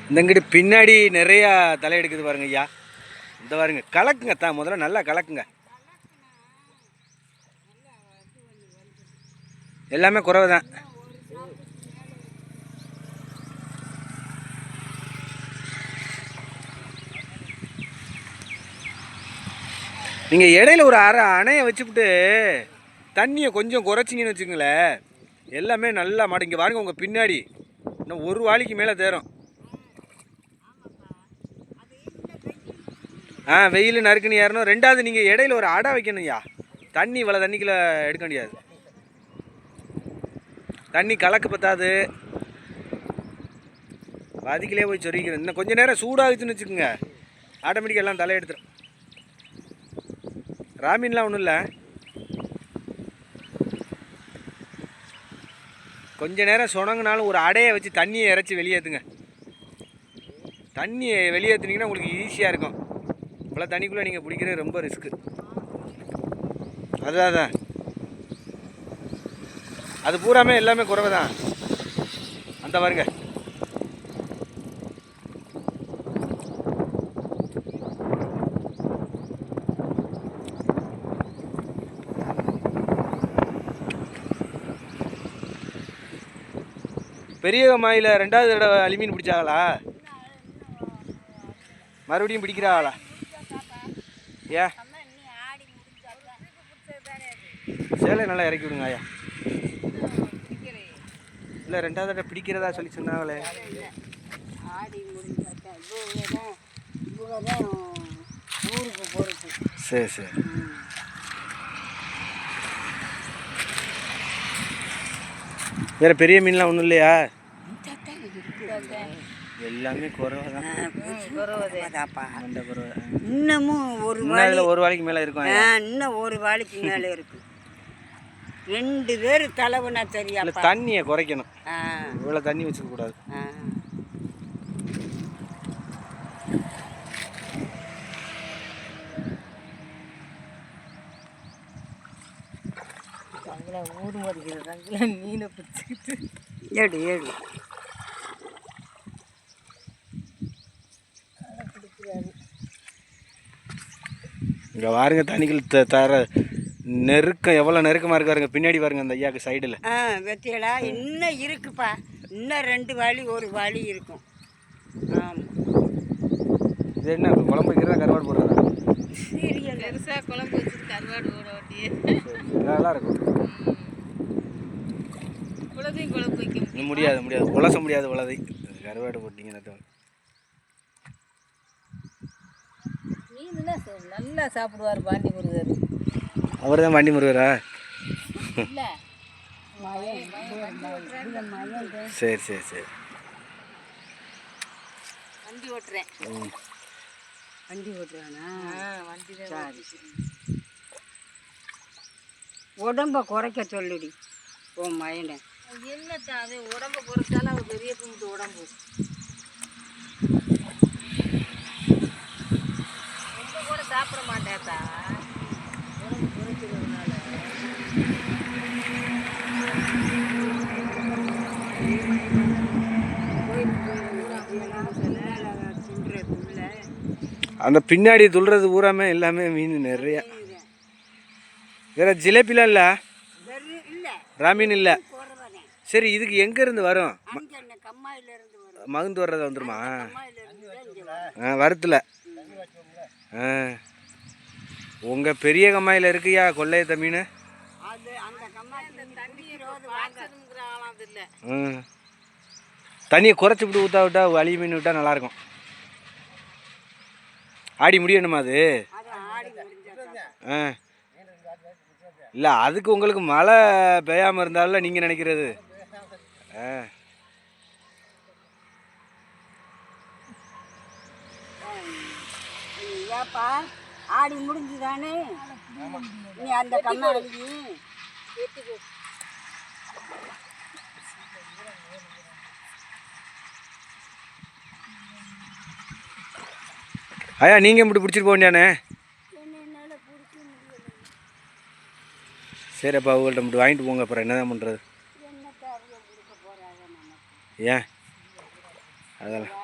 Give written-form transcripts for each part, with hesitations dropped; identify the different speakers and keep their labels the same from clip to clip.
Speaker 1: இந்தங்கிட்டு பின்னாடி நிறையா தலை எடுக்குது பாருங்க ஐயா. இந்த பாருங்க, கலக்குங்க தான், முதல்ல நல்லா கலக்குங்க. எல்லாமே குறவை தான். நீங்கள் இடையில ஒரு அணையை வச்சுக்கிட்டு தண்ணியை கொஞ்சம் குறைச்சிங்கன்னு வச்சுங்களேன், எல்லாமே நல்லா மாடு. இங்கே பாருங்க, உங்கள் பின்னாடி இன்னும் ஒரு வாளிக்கு மேலே தேரும். வெயில் நறுக்குன்னு ஏறணும். ரெண்டாவது நீங்கள் இடையில ஒரு அடை வைக்கணும்யா. தண்ணி இவ்வளோ தண்ணிக்குள்ளே எடுக்க முடியாது. தண்ணி கலக்கு பத்தாது, அதுக்கிலே போய் சொரிக்கிறேன். இன்னும் கொஞ்சம் நேரம் சூடாகுச்சுன்னு வச்சுக்கோங்க, ஆட்டோமேட்டிக்காக எல்லாம் தலை எடுத்துரும். ராமீன்லாம் ஒன்றும் இல்லை, கொஞ்ச நேரம் சொனங்கினாலும் ஒரு அடையை வச்சு தண்ணியை இறச்சி வெளியேற்றுங்க. தண்ணியை வெளியேற்றுனீங்கன்னா உங்களுக்கு ஈஸியாக இருக்கும். இவ்வளோ தண்ணிக்குள்ளே நீங்கள் பிடிக்கிறது ரொம்ப ரிஸ்க்கு. அதுதான் அது பூராமே எல்லாமே குறைவை தான். அந்த பாருங்க, பெரிய கம்மாயில் 2வது தடவை அலிமீன் பிடிச்சாங்களா? மறுபடியும் பிடிக்கிறாங்களா? ஏன் சேலை நல்லா இறக்கி விடுங்க ஐயா. இல்லை 2வது தடவை பிடிக்கிறதா சொல்லி சொன்னாங்களே. சரி சரி. வேறு பெரிய மீன்லாம் ஒன்றும் இல்லையா? எல்லாமே குறவை தான்.
Speaker 2: இன்னமும்
Speaker 1: ஒரு வாளிக்கு மேலே இருக்கும்.
Speaker 2: இன்னும் ஒரு வாளிக்கு மேலே இருக்கு. 2 பேர் தலைவனா தெரியா.
Speaker 1: தண்ணியை குறைக்கணும். இவ்வளோ தண்ணி வச்சுக்க கூடாது.
Speaker 2: ஊர் மறிக்கிற மீனை பிடிச்சிக்கிட்டு ஏடு
Speaker 1: இங்கே பாருங்க, தண்ணிகள் தர நெருக்கம் எவ்வளோ நெருக்கமாக இருக்காருங்க. பின்னாடி பாருங்க, அந்த ஐயாவுக்கு சைடில்.
Speaker 2: வெத்தியலா இன்னும் இருக்குப்பா. இன்னும் 2 வாளி ஒரு வாளி இருக்கும். ஆமாம்.
Speaker 1: இது என்ன குழம்பு வைக்கிறதா கருவாடு போடுறதா?
Speaker 2: பெருசாக குழம்பு வச்சுட்டு கருவாடு போட ஓட்டியே
Speaker 1: நல்லா இருக்கும்.
Speaker 2: குழந்தையும் குழம்பு வைக்க
Speaker 1: முடியாது, உலச முடியாது. உலதை கருவாடு போட்டிங்கன்னா
Speaker 2: மீன்லாம் நல்லா சாப்பிடுவார் பாண்டி முருகர்.
Speaker 1: அவர் தான் பாண்டி முருகரா? சரி சரி சரி.
Speaker 2: வண்டி ஓட்டுறேன். வண்டி ஓட்டுறானா? வண்டி தான். உடம்ப குறைக்க சொல்லுடி உன் மயனை. என்னத்த அது உடம்ப குறைச்சாலும் அது பெரிய கும்பிட்டு உடம்பு ரொம்ப கூட சாப்பிட மாட்டேத்தா. உடம்பு குறைக்கிறதுனால
Speaker 1: அந்த பின்னாடி துள்ளுறது பூராமே எல்லாமே மீன் நிறையா. வேற ஜிலேபிலாம் இல்லை, ராமீன் இல்லை. சரி, இதுக்கு எங்கேருந்து வரும்? மகுந்து வர்றத வந்துருமா? வருத்துல. உங்கள் பெரிய கம்மாயில் இருக்குயா கொள்ளையத்த மீன். தண்ணியை குறைச்சி விட்டு ஊற்றா விட்டா வலி மீன் விட்டால் நல்லாயிருக்கும். ஆடி முடியணுமா அது? இல்லை, அதுக்கு உங்களுக்கு மழை பெய்யாமல் இருந்தாலும் நீங்கள் நினைக்கிறது.
Speaker 2: ஆடி முடிஞ்சுதானே நீ அந்த கம்மாய்
Speaker 1: ஐயா, நீங்கள் இப்படி பிடிச்சிட்டு போக வேண்டியானே. சரி, அப்போ அவங்கள்ட்ட மட்டும் வாங்கிட்டு போங்க. அப்புறம் என்ன தான் பண்ணுறது? ஏன் அதெல்லாம்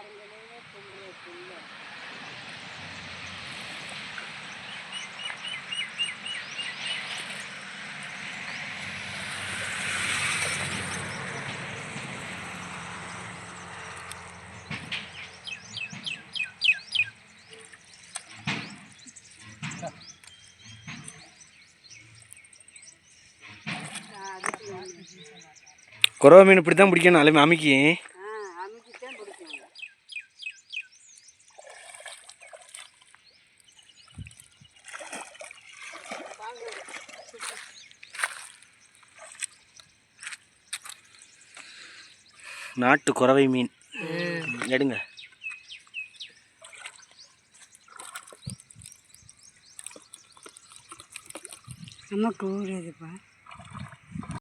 Speaker 1: குறவை மீன் இப்படி தான் பிடிக்கணும் அல்ல அமைக்கி.
Speaker 2: அமைக்கித்தான் பிடிக்கும்.
Speaker 1: நாட்டு குறவை மீன் எடுங்க.
Speaker 2: நமக்கு ஊறுதுப்பா.